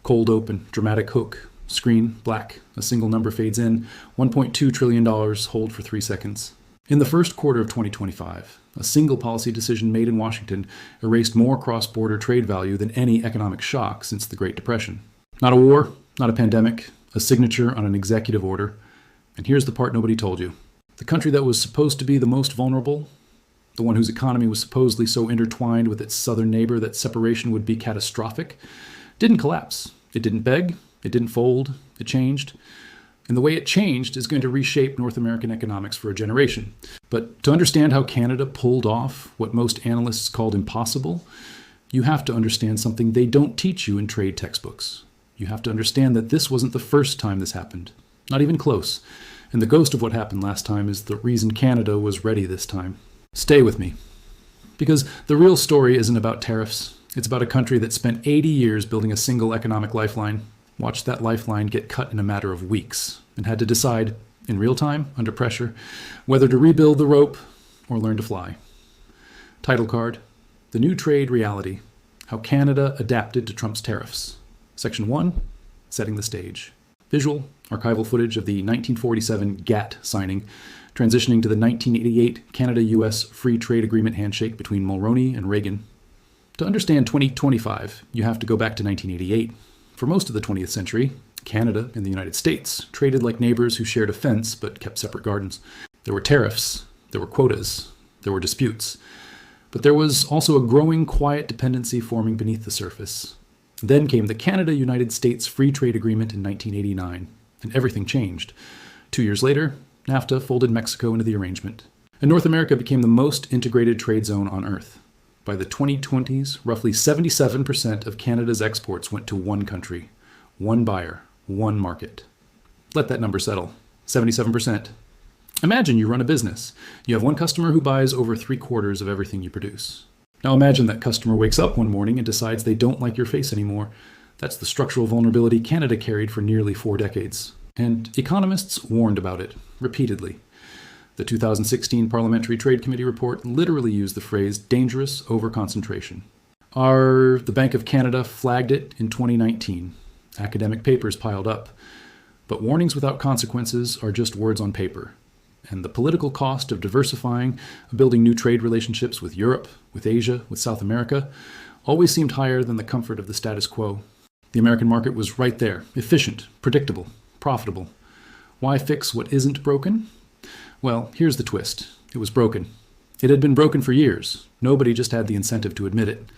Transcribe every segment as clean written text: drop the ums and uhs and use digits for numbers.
Cold open, dramatic hook, screen, black, a single number fades in, $1.2 trillion, hold for 3 seconds. In the first quarter of 2025, a single policy decision made in Washington erased more cross-border trade value than any economic shock since the Great Depression. Not a war, not a pandemic, a signature on an executive order. And here's the part nobody told you. The country that was supposed to be the most vulnerable, the one whose economy was supposedly so intertwined with its southern neighbor that separation would be catastrophic, didn't collapse. It didn't beg, it didn't fold, it changed. And the way it changed is going to reshape North American economics for a generation. But to understand how Canada pulled off what most analysts called impossible, you have to understand something they don't teach you in trade textbooks. You have to understand that this wasn't the first time this happened. Not even close. And the ghost of what happened last time is the reason Canada was ready this time. Stay with me. Because the real story isn't about tariffs. It's about a country that spent 80 years building a single economic lifeline, watched that lifeline get cut in a matter of weeks, and had to decide, in real time, under pressure, whether to rebuild the rope or learn to fly. Title card, The New Trade Reality, How Canada Adapted to Trump's Tariffs. Section 1, Setting the Stage. Visual, archival footage of the 1947 GATT signing, transitioning to the 1988 Canada-US Free Trade Agreement handshake between Mulroney and Reagan. To understand 2025, you have to go back to 1988. For most of the 20th century, Canada and the United States traded like neighbors who shared a fence but kept separate gardens. There were tariffs, there were quotas, there were disputes. But there was also a growing quiet dependency forming beneath the surface. Then came the Canada-United States Free Trade Agreement in 1989, and everything changed. 2 years later, NAFTA folded Mexico into the arrangement, and North America became the most integrated trade zone on Earth. By the 2020s, roughly 77% of Canada's exports went to one country, one buyer, one market. Let that number settle. 77%. Imagine you run a business. You have one customer who buys over 3/4 of everything you produce. Now imagine that customer wakes up one morning and decides they don't like your face anymore. That's the structural vulnerability Canada carried for nearly 4 decades. And economists warned about it repeatedly. The 2016 Parliamentary Trade Committee report literally used the phrase dangerous overconcentration. The Bank of Canada flagged it in 2019. Academic papers piled up. But warnings without consequences are just words on paper. And the political cost of diversifying, building new trade relationships with Europe, with Asia, with South America, always seemed higher than the comfort of the status quo. The American market was right there, efficient, predictable, profitable. Why fix what isn't broken? Well, here's the twist. It was broken. It had been broken for years. Nobody just had the incentive to admit it.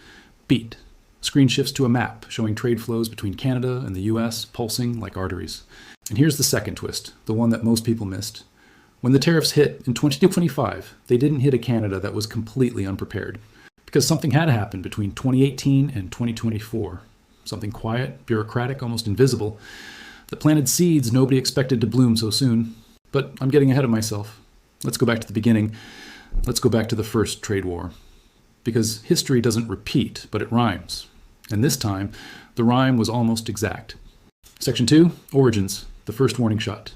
Beat. Screen shifts to a map showing trade flows between Canada and the US pulsing like arteries. And here's the second twist, the one that most people missed. When the tariffs hit in 2025, they didn't hit a Canada that was completely unprepared. Because something had happened between 2018 and 2024. Something quiet, bureaucratic, almost invisible, that planted seeds nobody expected to bloom so soon. But I'm getting ahead of myself. Let's go back to the beginning. Let's go back to the first trade war. Because history doesn't repeat, but it rhymes. And this time, the rhyme was almost exact. Section 2, Origins, the first warning shot.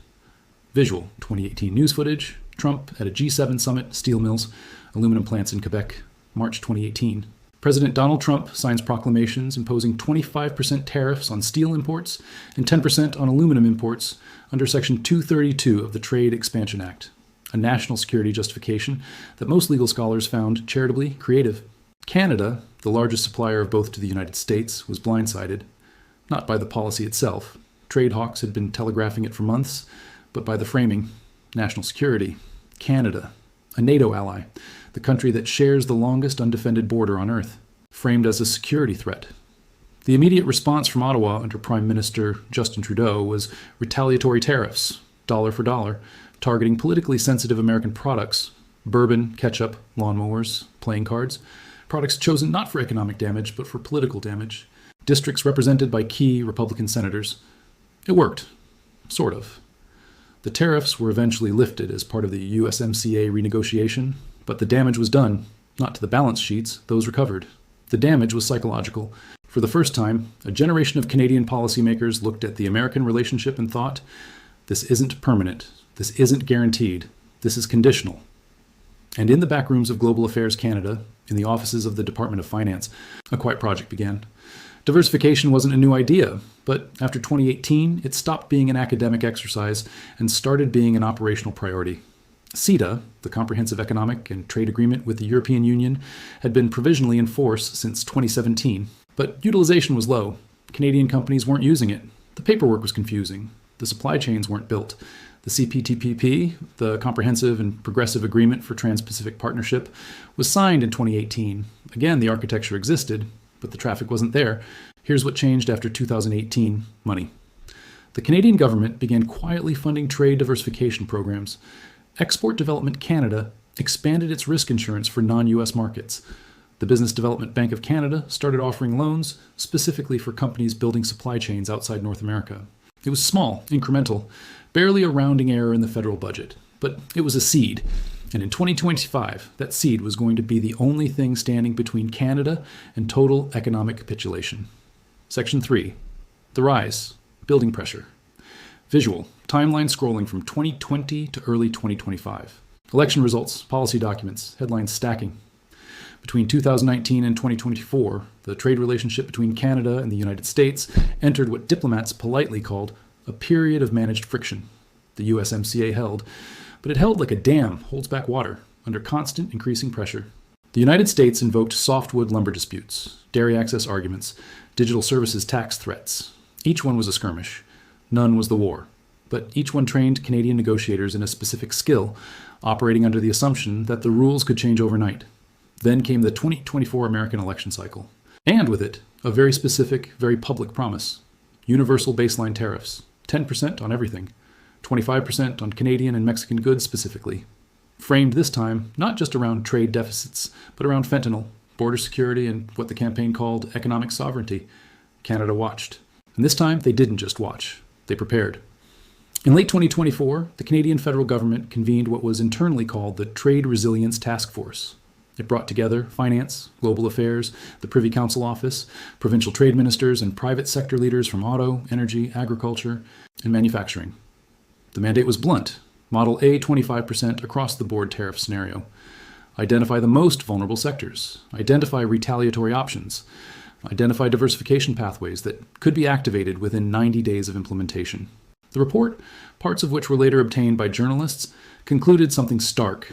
Visual, 2018 news footage, Trump at a G7 summit, steel mills, aluminum plants in Quebec, March 2018. President Donald Trump signs proclamations imposing 25% tariffs on steel imports and 10% on aluminum imports under Section 232 of the Trade Expansion Act, a national security justification that most legal scholars found charitably creative. Canada, the largest supplier of both to the United States, was blindsided, not by the policy itself. Trade hawks had been telegraphing it for months, but by the framing. National security. Canada, a NATO ally, the country that shares the longest undefended border on Earth, framed as a security threat. The immediate response from Ottawa under Prime Minister Justin Trudeau was retaliatory tariffs, dollar for dollar, targeting politically sensitive American products, bourbon, ketchup, lawnmowers, playing cards, products chosen not for economic damage but for political damage, districts represented by key Republican senators. It worked, sort of. The tariffs were eventually lifted as part of the USMCA renegotiation, but the damage was done, not to the balance sheets, those recovered. The damage was psychological. For the first time, a generation of Canadian policymakers looked at the American relationship and thought, this isn't permanent, this isn't guaranteed, this is conditional. And in the backrooms of Global Affairs Canada, in the offices of the Department of Finance, a quiet project began. Diversification wasn't a new idea, but after 2018, it stopped being an academic exercise and started being an operational priority. CETA, the Comprehensive Economic and Trade Agreement with the European Union, had been provisionally in force since 2017, but utilization was low. Canadian companies weren't using it. The paperwork was confusing. The supply chains weren't built. The CPTPP, the Comprehensive and Progressive Agreement for Trans-Pacific Partnership, was signed in 2018. Again, the architecture existed, but the traffic wasn't there. Here's what changed after 2018: money. The Canadian government began quietly funding trade diversification programs. Export Development Canada expanded its risk insurance for non-U.S. markets. The Business Development Bank of Canada started offering loans specifically for companies building supply chains outside North America. It was small, incremental, barely a rounding error in the federal budget, but it was a seed. And in 2025, that seed was going to be the only thing standing between Canada and total economic capitulation. Section 3. The rise. Building pressure. Visual. Timeline scrolling from 2020 to early 2025. Election results, policy documents, headlines stacking. Between 2019 and 2024, the trade relationship between Canada and the United States entered what diplomats politely called a period of managed friction. The USMCA held, but it held like a dam holds back water under constant increasing pressure. The United States invoked softwood lumber disputes, dairy access arguments, digital services tax threats. Each one was a skirmish. None was the war. But each one trained Canadian negotiators in a specific skill, operating under the assumption that the rules could change overnight. Then came the 2024 American election cycle. And with it, a very specific, very public promise. Universal baseline tariffs. 10% on everything. 25% on Canadian and Mexican goods specifically. Framed this time, not just around trade deficits, but around fentanyl, border security, and what the campaign called economic sovereignty. Canada watched. And this time, they didn't just watch. They prepared. In late 2024, the Canadian federal government convened what was internally called the Trade Resilience Task Force. It brought together finance, global affairs, the Privy Council office, provincial trade ministers, and private sector leaders from auto, energy, agriculture, and manufacturing. The mandate was blunt. Model a 25% across-the-board tariff scenario. Identify the most vulnerable sectors. Identify retaliatory options. Identify diversification pathways that could be activated within 90 days of implementation. The report, parts of which were later obtained by journalists, concluded something stark.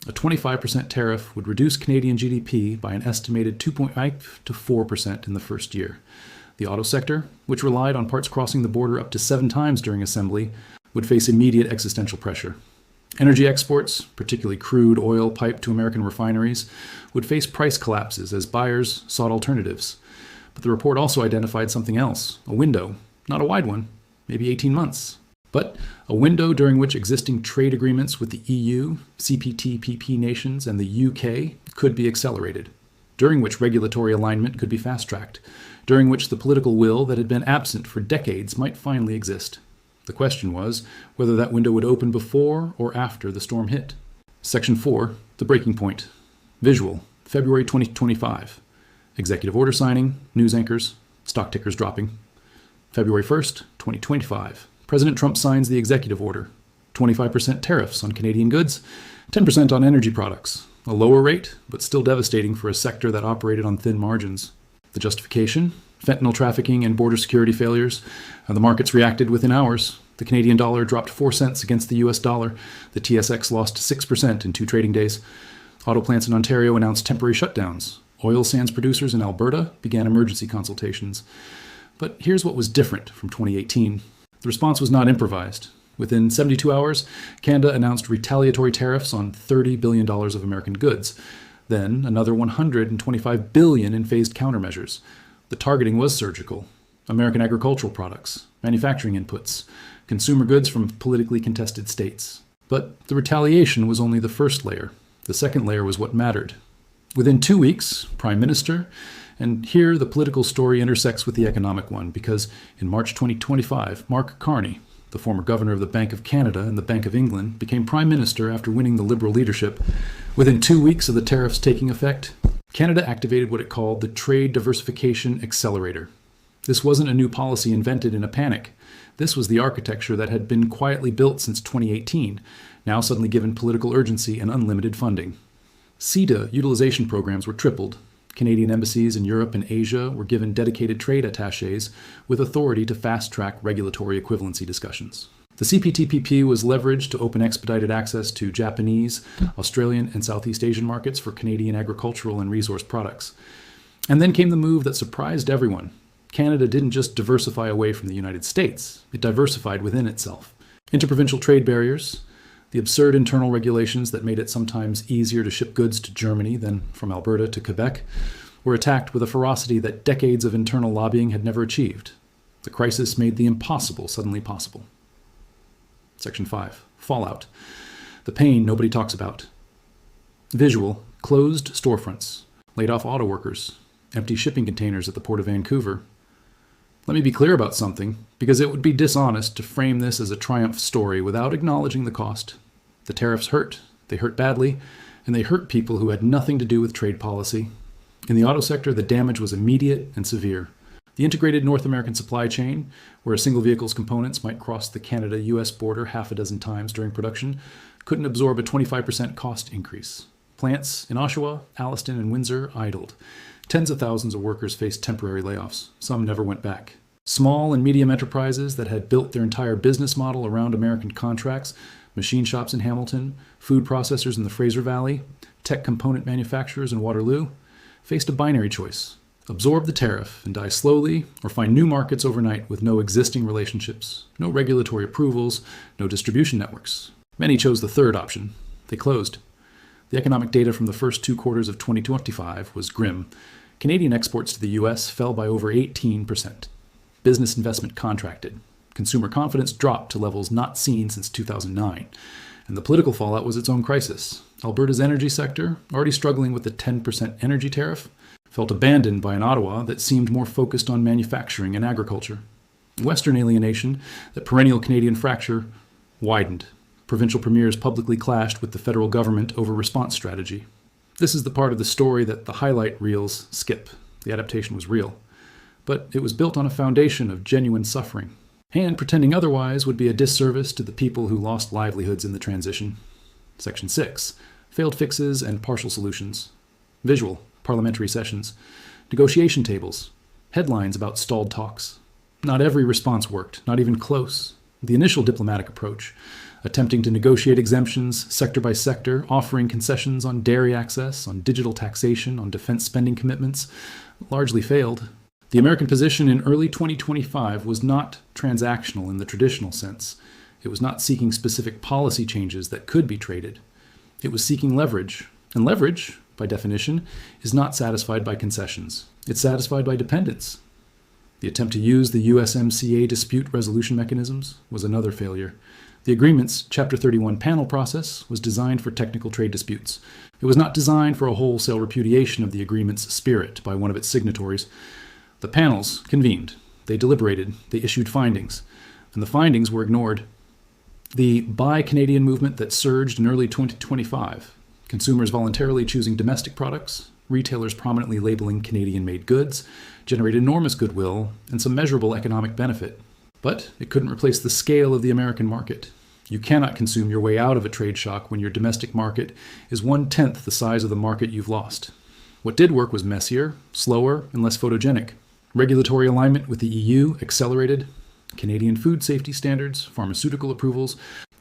A 25% tariff would reduce Canadian GDP by an estimated 2.5 to 4% in the first year. The auto sector, which relied on parts crossing the border up to 7 times during assembly, would face immediate existential pressure. Energy exports, particularly crude oil piped to American refineries, would face price collapses as buyers sought alternatives. But the report also identified something else, a window, not a wide one, maybe 18 months. But a window during which existing trade agreements with the EU, CPTPP nations, and the UK could be accelerated, during which regulatory alignment could be fast-tracked, during which the political will that had been absent for decades might finally exist. The question was whether that window would open before or after the storm hit. Section 4, the breaking point. Visual, February 2025. Executive order signing, news anchors, stock tickers dropping. February 1st, 2025. President Trump signs the executive order. 25% tariffs on Canadian goods, 10% on energy products. A lower rate, but still devastating for a sector that operated on thin margins. The justification? Fentanyl trafficking and border security failures. The markets reacted within hours. The Canadian dollar dropped 4 cents against the US dollar. The TSX lost 6% in 2 trading days. Auto plants in Ontario announced temporary shutdowns. Oil sands producers in Alberta began emergency consultations. But here's what was different from 2018. The response was not improvised. Within 72 hours, Canada announced retaliatory tariffs on $30 billion of American goods. Then another $125 billion in phased countermeasures. The targeting was surgical. American agricultural products, manufacturing inputs, consumer goods from politically contested states. But the retaliation was only the first layer. The second layer was what mattered. Within 2 weeks, Prime Minister, and here the political story intersects with the economic one, because in March 2025, Mark Carney, the former governor of the Bank of Canada and the Bank of England, became Prime Minister after winning the Liberal leadership. Within 2 weeks of the tariffs taking effect, Canada activated what it called the Trade Diversification Accelerator. This wasn't a new policy invented in a panic. This was the architecture that had been quietly built since 2018, now suddenly given political urgency and unlimited funding. CETA utilization programs were tripled. Canadian embassies in Europe and Asia were given dedicated trade attachés with authority to fast-track regulatory equivalency discussions. The CPTPP was leveraged to open expedited access to Japanese, Australian, and Southeast Asian markets for Canadian agricultural and resource products. And then came the move that surprised everyone. Canada didn't just diversify away from the United States, it diversified within itself. Interprovincial trade barriers, the absurd internal regulations that made it sometimes easier to ship goods to Germany than from Alberta to Quebec, were attacked with a ferocity that decades of internal lobbying had never achieved. The crisis made the impossible suddenly possible. Section 5. Fallout. The pain nobody talks about. Visual. Closed storefronts. Laid off auto workers. Empty shipping containers at the Port of Vancouver. Let me be clear about something, because it would be dishonest to frame this as a triumph story without acknowledging the cost. The tariffs hurt. They hurt badly, and they hurt people who had nothing to do with trade policy. In the auto sector, the damage was immediate and severe. The integrated North American supply chain, where a single vehicle's components might cross the Canada-US border half a dozen times during production, couldn't absorb a 25% cost increase. Plants in Oshawa, Alliston, and Windsor idled. Tens of thousands of workers faced temporary layoffs. Some never went back. Small and medium enterprises that had built their entire business model around American contracts, machine shops in Hamilton, food processors in the Fraser Valley, tech component manufacturers in Waterloo, faced a binary choice. Absorb the tariff and die slowly, or find new markets overnight with no existing relationships, no regulatory approvals, no distribution networks. Many chose the third option. They closed. The economic data from the first 2 quarters of 2025 was grim. Canadian exports to the U.S. fell by over 18%. Business investment contracted. Consumer confidence dropped to levels not seen since 2009. And the political fallout was its own crisis. Alberta's energy sector, already struggling with the 10% energy tariff, felt abandoned by an Ottawa that seemed more focused on manufacturing and agriculture. Western alienation, that perennial Canadian fracture, widened. Provincial premiers publicly clashed with the federal government over response strategy. This is the part of the story that the highlight reels skip. The adaptation was real. But it was built on a foundation of genuine suffering. And pretending otherwise would be a disservice to the people who lost livelihoods in the transition. Section 6. Failed fixes and partial solutions. Visual. Parliamentary sessions. Negotiation tables. Headlines about stalled talks. Not every response worked, not even close. The initial diplomatic approach, attempting to negotiate exemptions sector by sector, offering concessions on dairy access, on digital taxation, on defense spending commitments, largely failed. The American position in early 2025 was not transactional in the traditional sense. It was not seeking specific policy changes that could be traded. It was seeking leverage. And leverage, by definition, is not satisfied by concessions. It's satisfied by dependence. The attempt to use the USMCA dispute resolution mechanisms was another failure. The agreement's Chapter 31 panel process was designed for technical trade disputes. It was not designed for a wholesale repudiation of the agreement's spirit by one of its signatories. The panels convened. They deliberated. They issued findings. And the findings were ignored. The Buy Canadian movement that surged in early 2025, consumers voluntarily choosing domestic products, retailers prominently labeling Canadian-made goods, generated enormous goodwill and some measurable economic benefit. But it couldn't replace the scale of the American market. You cannot consume your way out of a trade shock when your domestic market is 1/10 the size of the market you've lost. What did work was messier, slower, and less photogenic. Regulatory alignment with the EU accelerated. Canadian food safety standards, pharmaceutical approvals,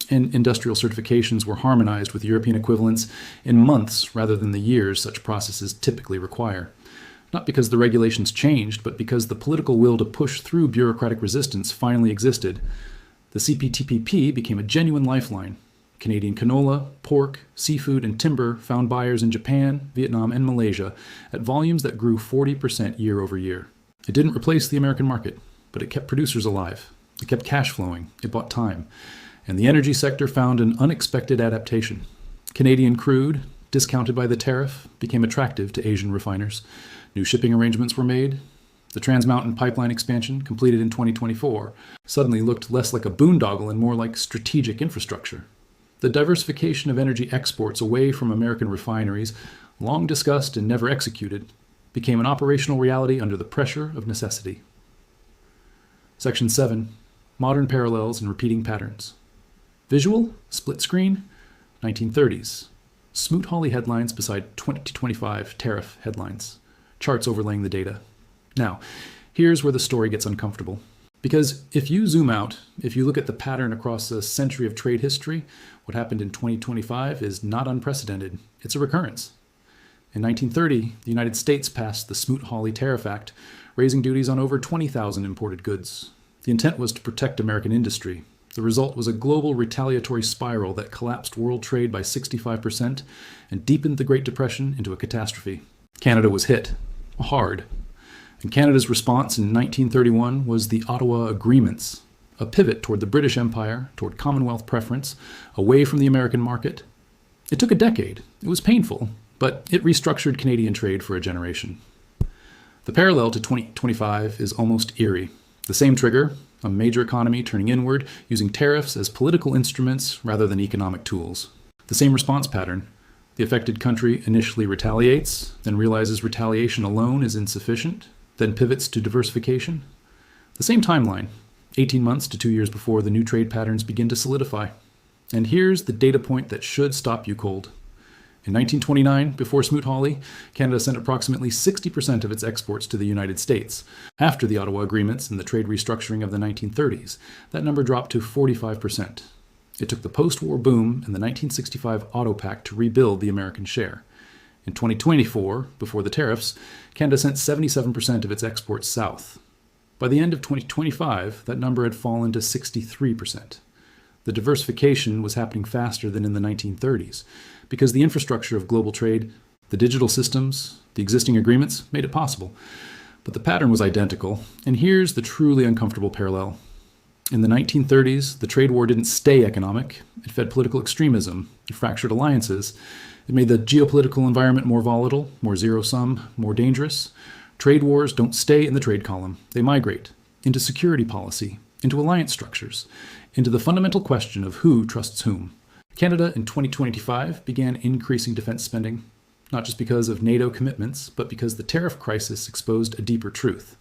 and industrial certifications were harmonized with European equivalents in months rather than the years such processes typically require. Not because the regulations changed, but because the political will to push through bureaucratic resistance finally existed. The CPTPP became a genuine lifeline. Canadian canola, pork, seafood, and timber found buyers in Japan, Vietnam, and Malaysia at volumes that grew 40% year over year. It didn't replace the American market, but it kept producers alive. It kept cash flowing. It bought time. And the energy sector found an unexpected adaptation. Canadian crude, discounted by the tariff, became attractive to Asian refiners. New shipping arrangements were made. The Trans Mountain pipeline expansion, completed in 2024, suddenly looked less like a boondoggle and more like strategic infrastructure. The diversification of energy exports away from American refineries, long discussed and never executed, became an operational reality under the pressure of necessity. Section 7. Modern parallels and repeating patterns. Visual, split screen, 1930s. Smoot-Hawley headlines beside 2025 tariff headlines. charts overlaying the data. Now, here's where the story gets uncomfortable. Because if you zoom out, if you look at the pattern across a century of trade history, what happened in 2025 is not unprecedented. It's a recurrence. In 1930, the United States passed the Smoot-Hawley Tariff Act, raising duties on over 20,000 imported goods. The intent was to protect American industry. The result was a global retaliatory spiral that collapsed world trade by 65% and deepened the Great Depression into a catastrophe. Canada was hit hard. And Canada's response in 1931 was the Ottawa Agreements, a pivot toward the British Empire, toward Commonwealth preference, away from the American market. It took a decade. It was painful, but it restructured Canadian trade for a generation. The parallel to 2025 is almost eerie. The same trigger, a major economy turning inward, using tariffs as political instruments rather than economic tools. The same response pattern. The affected country initially retaliates, then realizes retaliation alone is insufficient, then pivots to diversification. The same timeline, 18 months to 2 years before the new trade patterns begin to solidify. And here's the data point that should stop you cold. In 1929, before Smoot-Hawley, Canada sent approximately 60% of its exports to the United States. After the Ottawa Agreements and the trade restructuring of the 1930s, that number dropped to 45%. It took the post-war boom and the 1965 Auto Pact to rebuild the American share. In 2024, before the tariffs, Canada sent 77% of its exports south. By the end of 2025, that number had fallen to 63%. The diversification was happening faster than in the 1930s, because the infrastructure of global trade, the digital systems, the existing agreements made it possible. But the pattern was identical, and here's the truly uncomfortable parallel. In the 1930s, the trade war didn't stay economic. It fed political extremism. It fractured alliances. It made the geopolitical environment more volatile, more zero-sum, more dangerous. Trade wars don't stay in the trade column. They migrate into security policy, into alliance structures, into the fundamental question of who trusts whom. Canada in 2025 began increasing defense spending, not just because of NATO commitments, but because the tariff crisis exposed a deeper truth.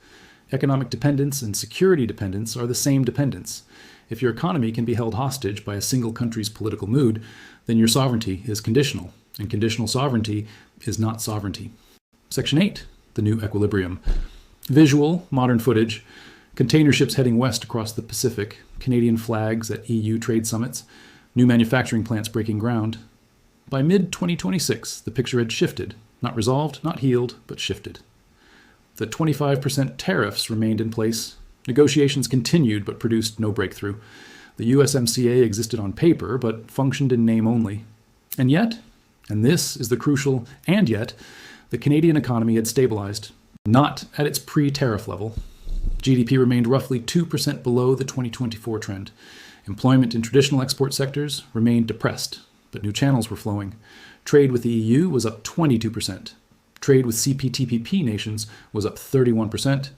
Economic dependence and security dependence are the same dependence. If your economy can be held hostage by a single country's political mood, then your sovereignty is conditional, and conditional sovereignty is not sovereignty. Section 8, the new equilibrium. Visual, modern footage, container ships heading west across the Pacific, Canadian flags at EU trade summits, new manufacturing plants breaking ground. By mid-2026, the picture had shifted, not resolved, not healed, but shifted. The 25% tariffs remained in place. Negotiations continued but produced no breakthrough. The USMCA existed on paper but functioned in name only. And yet, and this is the crucial and yet, the Canadian economy had stabilized, not at its pre-tariff level. GDP remained roughly 2% below the 2024 trend. Employment in traditional export sectors remained depressed, but new channels were flowing. Trade with the EU was up 22%. Trade with CPTPP nations was up 31%.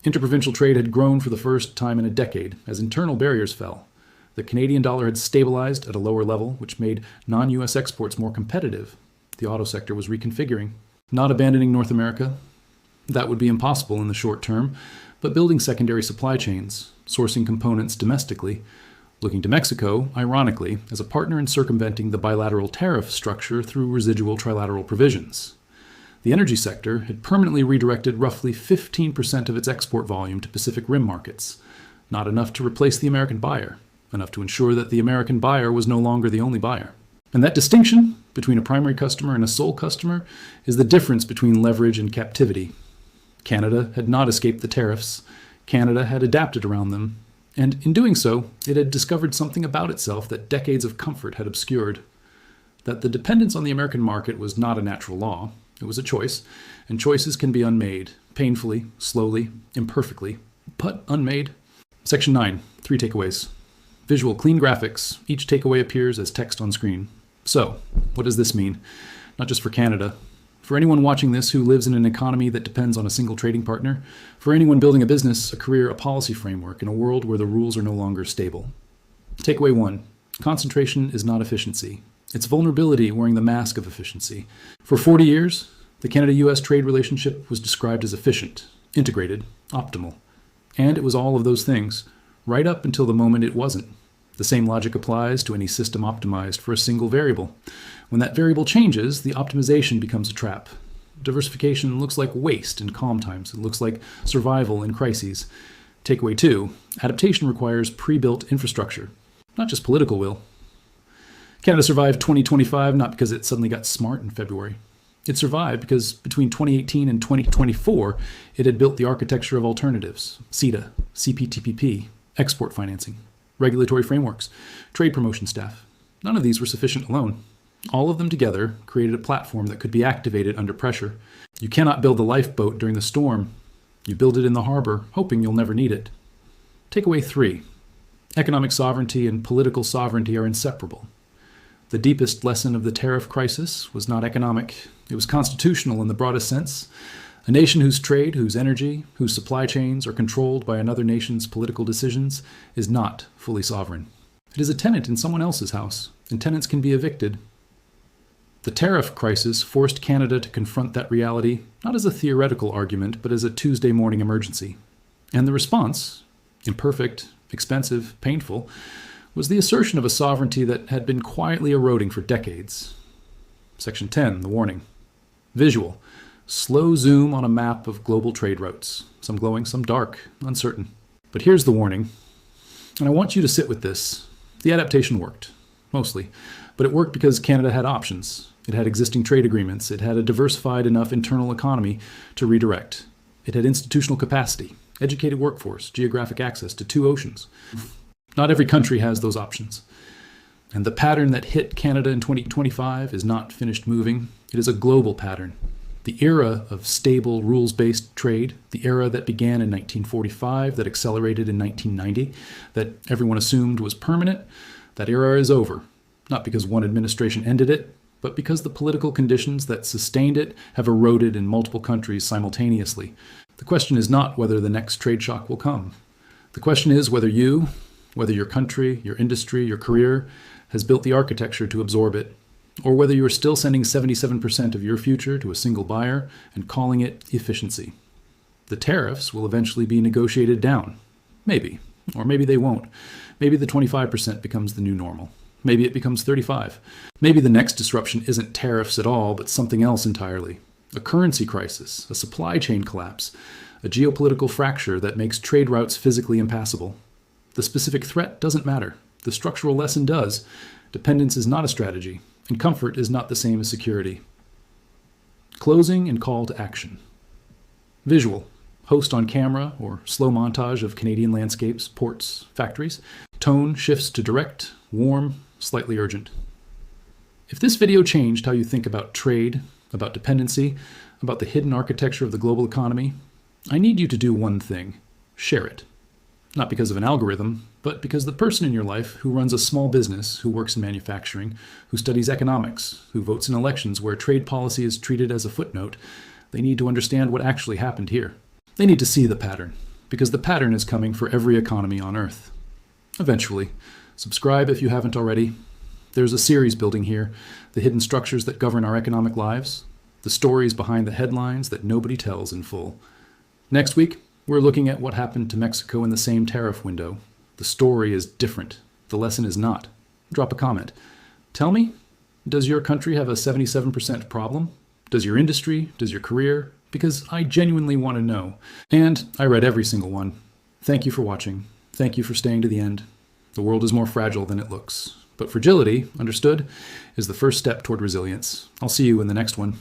Interprovincial trade had grown for the first time in a decade as internal barriers fell. The Canadian dollar had stabilized at a lower level, which made non-US exports more competitive. The auto sector was reconfiguring, not abandoning North America. That would be impossible in the short term, but building secondary supply chains, sourcing components domestically, looking to Mexico, ironically, as a partner in circumventing the bilateral tariff structure through residual trilateral provisions. The energy sector had permanently redirected roughly 15% of its export volume to Pacific Rim markets, not enough to replace the American buyer, enough to ensure that the American buyer was no longer the only buyer. And that distinction between a primary customer and a sole customer is the difference between leverage and captivity. Canada had not escaped the tariffs. Canada had adapted around them. And in doing so, it had discovered something about itself that decades of comfort had obscured. That the dependence on the American market was not a natural law. It was a choice, and choices can be unmade, painfully, slowly, imperfectly, but unmade. Section 9, 3 takeaways. Visual, clean graphics. Each takeaway appears as text on screen. So, what does this mean? Not just for Canada. For anyone watching this who lives in an economy that depends on a single trading partner. For anyone building a business, a career, a policy framework in a world where the rules are no longer stable. Takeaway 1. Concentration is not efficiency. It's vulnerability wearing the mask of efficiency. For 40 years, the Canada-US trade relationship was described as efficient, integrated, optimal. And it was all of those things, right up until the moment it wasn't. The same logic applies to any system optimized for a single variable. When that variable changes, the optimization becomes a trap. Diversification looks like waste in calm times. It looks like survival in crises. Takeaway 2, adaptation requires pre-built infrastructure, not just political will. Canada survived 2025 not because it suddenly got smart in February. It survived because between 2018 and 2024, it had built the architecture of alternatives: CETA, CPTPP, export financing, regulatory frameworks, trade promotion staff. None of these were sufficient alone. All of them together created a platform that could be activated under pressure. You cannot build a lifeboat during the storm. You build it in the harbor, hoping you'll never need it. Takeaway 3. Economic sovereignty and political sovereignty are inseparable. The deepest lesson of the tariff crisis was not economic. It was constitutional in the broadest sense. A nation whose trade, whose energy, whose supply chains are controlled by another nation's political decisions is not fully sovereign. It is a tenant in someone else's house, and tenants can be evicted. The tariff crisis forced Canada to confront that reality, not as a theoretical argument, but as a Tuesday morning emergency. And the response, imperfect, expensive, painful, was the assertion of a sovereignty that had been quietly eroding for decades. Section 10, the warning. Visual. Slow zoom on a map of global trade routes. Some glowing, some dark, uncertain. But here's the warning, and I want you to sit with this. The adaptation worked, mostly, but it worked because Canada had options. It had existing trade agreements. It had a diversified enough internal economy to redirect. It had institutional capacity, educated workforce, geographic access to 2 oceans. Not every country has those options. And the pattern that hit Canada in 2025 is not finished moving. It is a global pattern. The era of stable, rules-based trade, the era that began in 1945, that accelerated in 1990, that everyone assumed was permanent, that era is over. Not because one administration ended it, but because the political conditions that sustained it have eroded in multiple countries simultaneously. The question is not whether the next trade shock will come. The question is whether your country, your industry, your career has built the architecture to absorb it, or whether you are still sending 77% of your future to a single buyer and calling it efficiency. The tariffs will eventually be negotiated down. Maybe. Or maybe they won't. Maybe the 25% becomes the new normal. Maybe it becomes 35. Maybe the next disruption isn't tariffs at all, but something else entirely. A currency crisis, a supply chain collapse, a geopolitical fracture that makes trade routes physically impassable. The specific threat doesn't matter. The structural lesson does. Dependence is not a strategy, and comfort is not the same as security. Closing and call to action. Visual. Host on camera or slow montage of Canadian landscapes, ports, factories. Tone shifts to direct, warm, slightly urgent. If this video changed how you think about trade, about dependency, about the hidden architecture of the global economy, I need you to do one thing: share it. Not because of an algorithm, but because the person in your life who runs a small business, who works in manufacturing, who studies economics, who votes in elections where trade policy is treated as a footnote, they need to understand what actually happened here. They need to see the pattern, because the pattern is coming for every economy on Earth. Eventually. Subscribe if you haven't already. There's a series building here, the hidden structures that govern our economic lives, the stories behind the headlines that nobody tells in full. Next week, we're looking at what happened to Mexico in the same tariff window. The story is different. The lesson is not. Drop a comment. Tell me, does your country have a 77% problem? Does your industry? Does your career? Because I genuinely want to know. And I read every single one. Thank you for watching. Thank you for staying to the end. The world is more fragile than it looks. But fragility, understood, is the first step toward resilience. I'll see you in the next one.